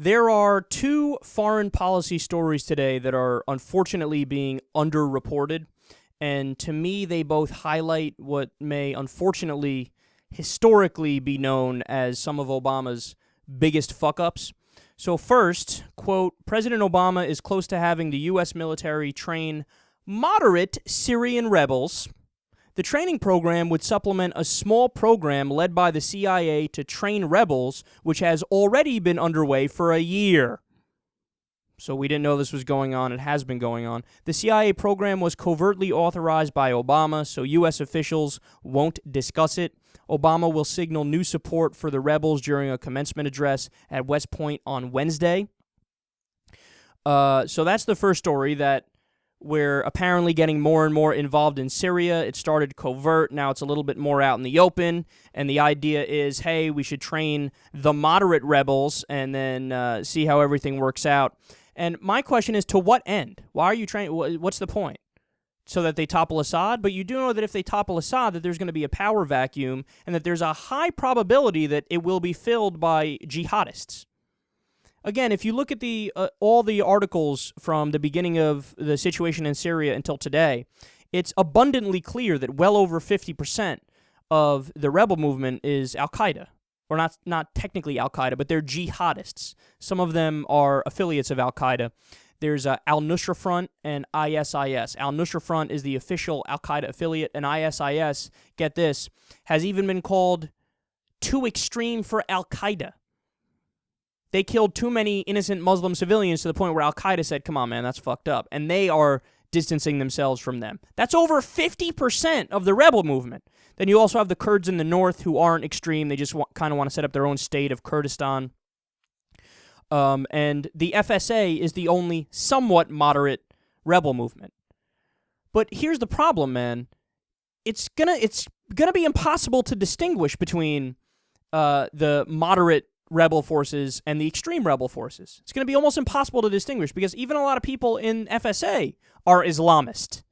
There are two foreign policy stories today that are unfortunately being underreported, and to me they both highlight what may unfortunately historically be known as some of Obama's biggest fuck-ups. So first, quote, President Obama is close to having the U.S. military train moderate Syrian rebels. The training program would supplement a small program led by the CIA to train rebels, which has already been underway for a year. So we didn't know this was going on. It has been going on. The CIA program was covertly authorized by Obama, so U.S. officials won't discuss it. Obama will signal new support for the rebels during a commencement address at West Point on Wednesday. So that's the first story, that we're apparently getting more and more involved in Syria. It started covert, now it's a little bit more out in the open, and the idea is, hey, we should train the moderate rebels and then see how everything works out. And my question is, to what end? Why are you training? What's the point? So that they topple Assad? But you do know that if they topple Assad, that there's going to be a power vacuum, and that there's a high probability that it will be filled by jihadists. Again, if you look at all the articles from the beginning of the situation in Syria until today, it's abundantly clear that well over 50% of the rebel movement is Al-Qaeda. Or not technically Al-Qaeda, but they're jihadists. Some of them are affiliates of Al-Qaeda. There's Al-Nusra Front and ISIS. Al-Nusra Front is the official Al-Qaeda affiliate, and ISIS, get this, has even been called too extreme for Al-Qaeda. They killed too many innocent Muslim civilians to the point where Al-Qaeda said, come on, man, that's fucked up. And they are distancing themselves from them. That's over 50% of the rebel movement. Then you also have the Kurds in the north who aren't extreme. They just kind of want to set up their own state of Kurdistan. And the FSA is the only somewhat moderate rebel movement. But here's the problem, man. It's gonna be impossible to distinguish between the moderate rebel forces and the extreme rebel forces. It's going to be almost impossible to distinguish because even a lot of people in FSA are Islamist.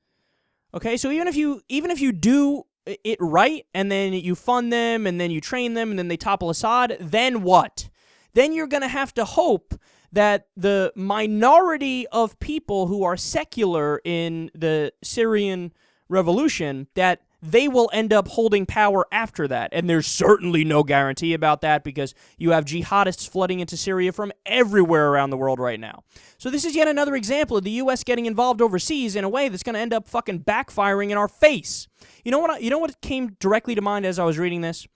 Okay, so even if you do it right and then you fund them and then you train them and then they topple Assad, then what? Then you're going to have to hope that the minority of people who are secular in the Syrian revolution, that they will end up holding power after that. And there's certainly no guarantee about that because you have jihadists flooding into Syria from everywhere around the world right now. So this is yet another example of the U.S. getting involved overseas in a way that's going to end up fucking backfiring in our face. You know what came directly to mind as I was reading this?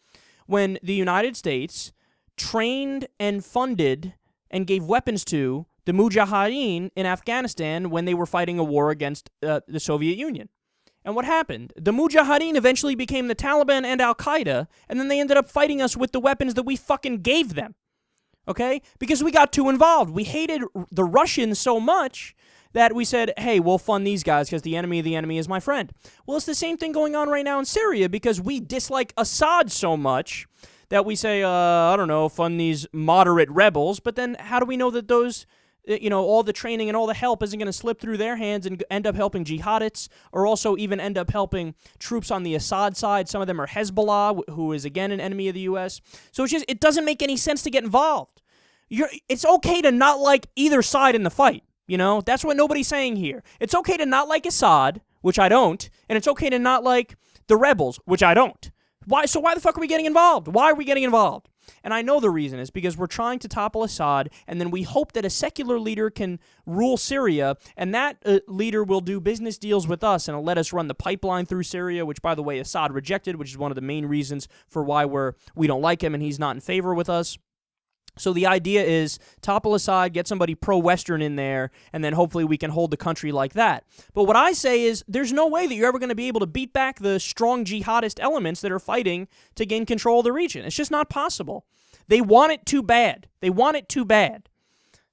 When the United States trained and funded and gave weapons to the Mujahideen in Afghanistan when they were fighting a war against the Soviet Union. And what happened? The Mujahideen eventually became the Taliban and Al-Qaeda, and then they ended up fighting us with the weapons that we fucking gave them. Okay? Because we got too involved. We hated the Russians so much that we said, hey, we'll fund these guys because the enemy of the enemy is my friend. Well, it's the same thing going on right now in Syria because we dislike Assad so much that we say, fund these moderate rebels, but then how do we know that those, all the training and all the help isn't going to slip through their hands and end up helping jihadists or also even end up helping troops on the Assad side? Some of them are Hezbollah, who is, again, an enemy of the U.S. So it doesn't make any sense to get involved. It's okay to not like either side in the fight, That's what nobody's saying here. It's okay to not like Assad, which I don't, and it's okay to not like the rebels, which I don't. Why the fuck are we getting involved? Why are we getting involved? And I know the reason is because we're trying to topple Assad, and then we hope that a secular leader can rule Syria, and that leader will do business deals with us and let us run the pipeline through Syria, which, by the way, Assad rejected, which is one of the main reasons for why we don't like him and he's not in favor with us. So the idea is topple Assad, get somebody pro-Western in there, and then hopefully we can hold the country like that. But what I say is there's no way that you're ever going to be able to beat back the strong jihadist elements that are fighting to gain control of the region. It's just not possible. They want it too bad.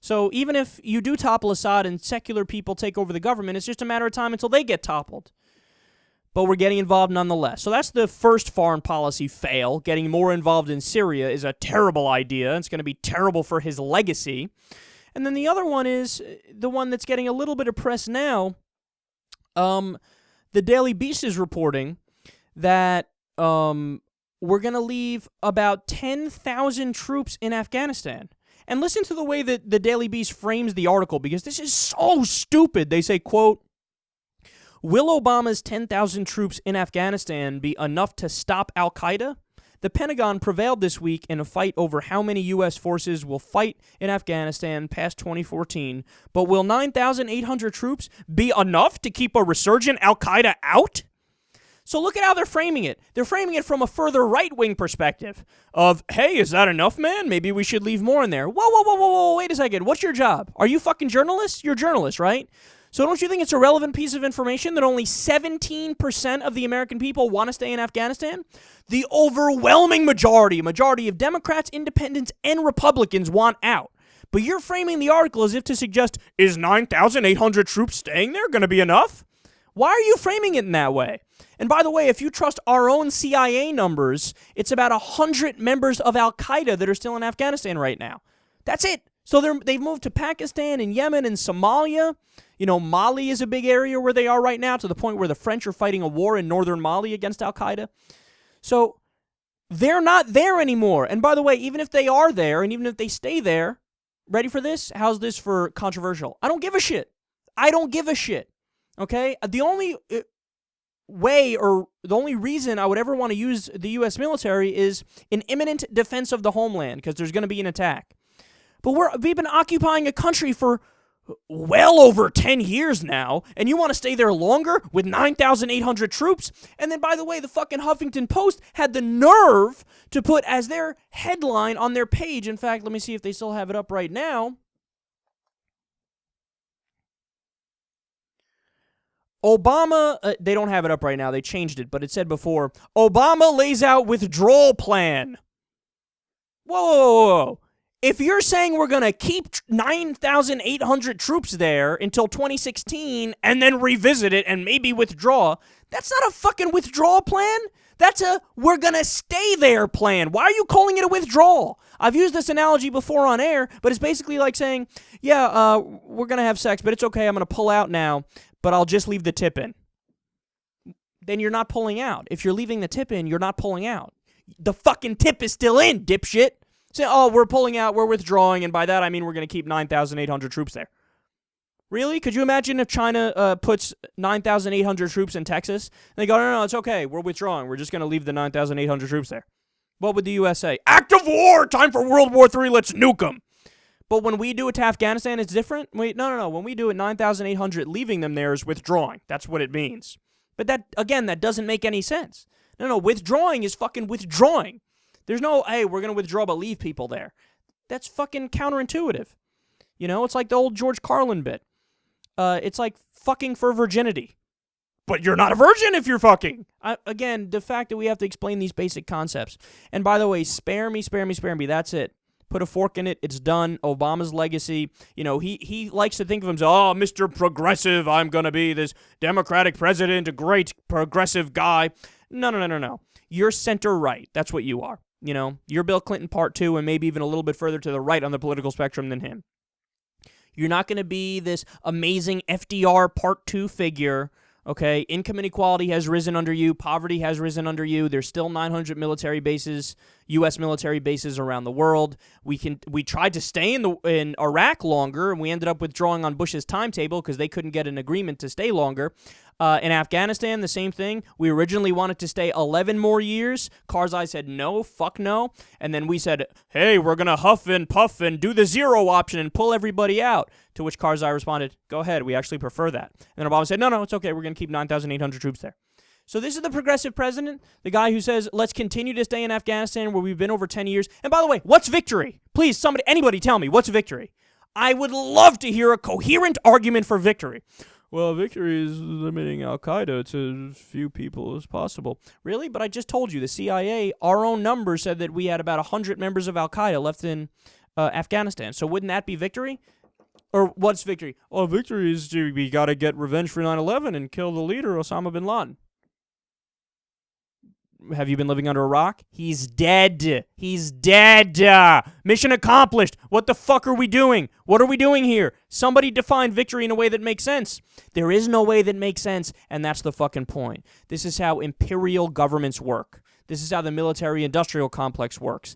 So even if you do topple Assad and secular people take over the government, it's just a matter of time until they get toppled. But we're getting involved nonetheless. So that's the first foreign policy fail. Getting more involved in Syria is a terrible idea. It's going to be terrible for his legacy. And then the other one is the one that's getting a little bit of press now. The Daily Beast is reporting that we're going to leave about 10,000 troops in Afghanistan. And listen to the way that the Daily Beast frames the article, because this is so stupid. They say, quote, "Will Obama's 10,000 troops in Afghanistan be enough to stop al-Qaeda? The Pentagon prevailed this week in a fight over how many U.S. forces will fight in Afghanistan past 2014, but will 9,800 troops be enough to keep a resurgent al-Qaeda out?" So look at how they're framing it. They're framing it from a further right-wing perspective of, hey, is that enough, man? Maybe we should leave more in there. Whoa, wait a second. What's your job? Are you fucking journalists? You're journalists, right? So don't you think it's a relevant piece of information that only 17% of the American people want to stay in Afghanistan? The overwhelming majority of Democrats, independents, and Republicans want out. But you're framing the article as if to suggest, is 9,800 troops staying there going to be enough? Why are you framing it in that way? And by the way, if you trust our own CIA numbers, it's about 100 members of al-Qaeda that are still in Afghanistan right now. That's it. So they've moved to Pakistan and Yemen and Somalia. You know, Mali is a big area where they are right now, to the point where the French are fighting a war in northern Mali against al-Qaeda. So they're not there anymore. And by the way, even if they are there, and even if they stay there, ready for this? How's this for controversial? I don't give a shit. I don't give a shit. Okay? The only way, or the only reason I would ever want to use the U.S. military is in imminent defense of the homeland, because there's going to be an attack. But we've been occupying a country for well over 10 years now, and you want to stay there longer with 9,800 troops? And then, by the way, the fucking Huffington Post had the nerve to put as their headline on their page, in fact, let me see if they still have it up right now, Obama, they don't have it up right now, they changed it, but it said before, Obama lays out withdrawal plan. Whoa. If you're saying we're going to keep 9,800 troops there until 2016 and then revisit it and maybe withdraw, that's not a fucking withdrawal plan. That's a we're going to stay there plan. Why are you calling it a withdrawal? I've used this analogy before on air, but it's basically like saying, yeah, we're going to have sex, but it's okay, I'm going to pull out now, but I'll just leave the tip in. Then you're not pulling out. If you're leaving the tip in, you're not pulling out. The fucking tip is still in, dipshit. Say, oh, we're pulling out, we're withdrawing, and by that I mean we're going to keep 9,800 troops there. Really? Could you imagine if China puts 9,800 troops in Texas? And they go, no, it's okay, we're withdrawing. We're just going to leave the 9,800 troops there. What would the U.S. say? Act of war! Time for World War III, let's nuke them! But when we do it to Afghanistan, it's different? Wait, no. When we do it, 9,800 leaving them there is withdrawing. That's what it means. But that, again, that doesn't make any sense. No, withdrawing is fucking withdrawing. There's no, hey, we're going to withdraw but leave people there. That's fucking counterintuitive. You know, it's like the old George Carlin bit. It's like fucking for virginity. But you're not a virgin if you're fucking. Again, the fact that we have to explain these basic concepts. And by the way, spare me. That's it. Put a fork in it. It's done. Obama's legacy. You know, he likes to think of himself, oh, Mr. Progressive, I'm going to be this Democratic president, a great progressive guy. No. You're center-right. That's what you are. You know, you're Bill Clinton part 2 and maybe even a little bit further to the right on the political spectrum than him. You're not going to be this amazing FDR part 2 figure, okay? Income inequality has risen under you. Poverty has risen under you. There's still 900 military bases, U.S. military bases around the world. We tried to stay in Iraq longer, and we ended up withdrawing on Bush's timetable because they couldn't get an agreement to stay longer. In Afghanistan, the same thing. We originally wanted to stay 11 more years. Karzai said, no, fuck no. And then we said, hey, we're going to huff and puff and do the zero option and pull everybody out. To which Karzai responded, go ahead, we actually prefer that. And then Obama said, no, it's okay, we're going to keep 9,800 troops there. So this is the progressive president, the guy who says, let's continue to stay in Afghanistan where we've been over 10 years. And by the way, what's victory? Please, anybody tell me, what's victory? I would love to hear a coherent argument for victory. Well, victory is limiting al-Qaeda to as few people as possible. Really? But I just told you, the CIA, our own numbers said that we had about 100 members of al-Qaeda left in Afghanistan. So wouldn't that be victory? Or what's victory? Oh, victory is we got to get revenge for 9/11 and kill the leader, Osama bin Laden. Have you been living under a rock? He's dead. He's dead. Mission accomplished. What the fuck are we doing? What are we doing here? Somebody define victory in a way that makes sense. There is no way that makes sense, and that's the fucking point. This is how imperial governments work. This is how the military-industrial complex works.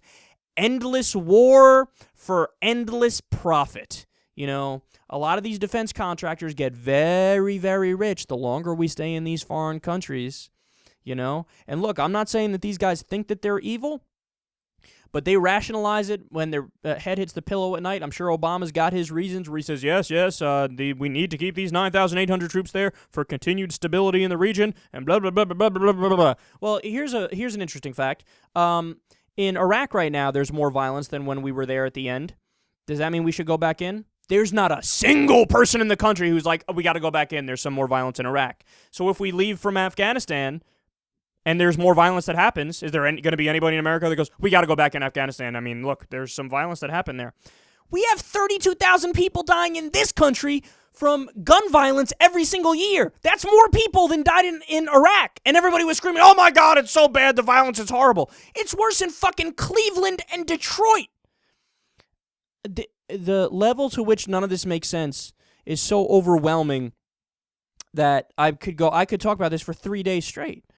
endless war for endless profit. You know, a lot of these defense contractors get very, very rich the longer we stay in these foreign countries, you know. And look, I'm not saying that these guys think that they're evil, but they rationalize it when their head hits the pillow at night. I'm sure Obama's got his reasons where he says, yes, we need to keep these 9,800 troops there for continued stability in the region, and blah, blah, blah, blah, blah, blah, blah, blah. Well, here's an interesting fact. In Iraq right now, there's more violence than when we were there at the end. Does that mean we should go back in? There's not a single person in the country who's like, oh, we got to go back in. There's some more violence in Iraq. So if we leave from Afghanistan and there's more violence that happens, is there going to be anybody in America that goes, we got to go back in Afghanistan? I mean, look, there's some violence that happened there. We have 32,000 people dying in this country from gun violence every single year. That's more people than died in Iraq. And everybody was screaming, oh my God, it's so bad, the violence is horrible. It's worse than fucking Cleveland and Detroit. The level to which none of this makes sense is so overwhelming that I could talk about this for 3 days straight.